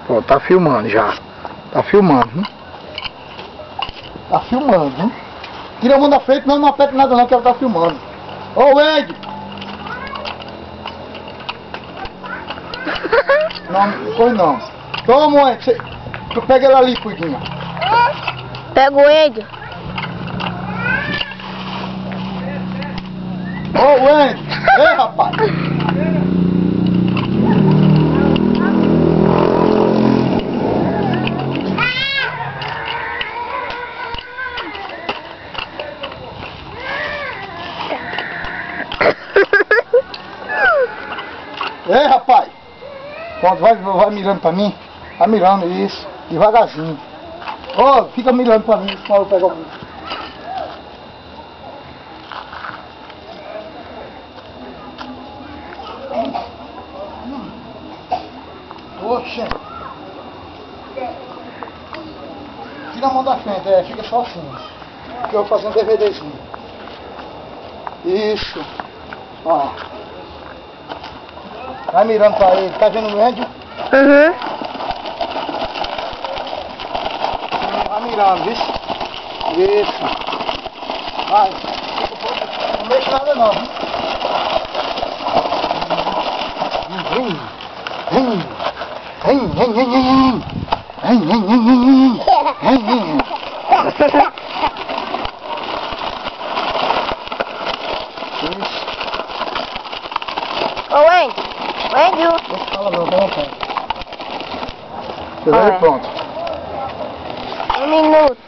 Ó, tá filmando já. Tá filmando, hein? Tá filmando, hein? Tira a mão da frente, não apete nada não, que ela tá filmando. Ô, Ed! Não, foi não. Toma, Ed. Tu pega ela ali, cuidinha. Pega o Ed. Ô, Ed! Ei, rapaz! Ei, rapaz! Pronto, vai mirando pra mim. Vai mirando, isso. Devagarzinho. Ó, fica mirando pra mim, senão eu pego o... Oxe! Tira a mão da frente, fica só assim. Que eu vou fazer um DVDzinho. Isso. Ó. Vai mirando pra ele, tá vendo o médio? Uhum. Vai mirando, isso. Isso. Vai. Não mexe nada não. Isso. Ô, Andy. Andy. Não fala não, tá bom. Pronto. 1 minuto.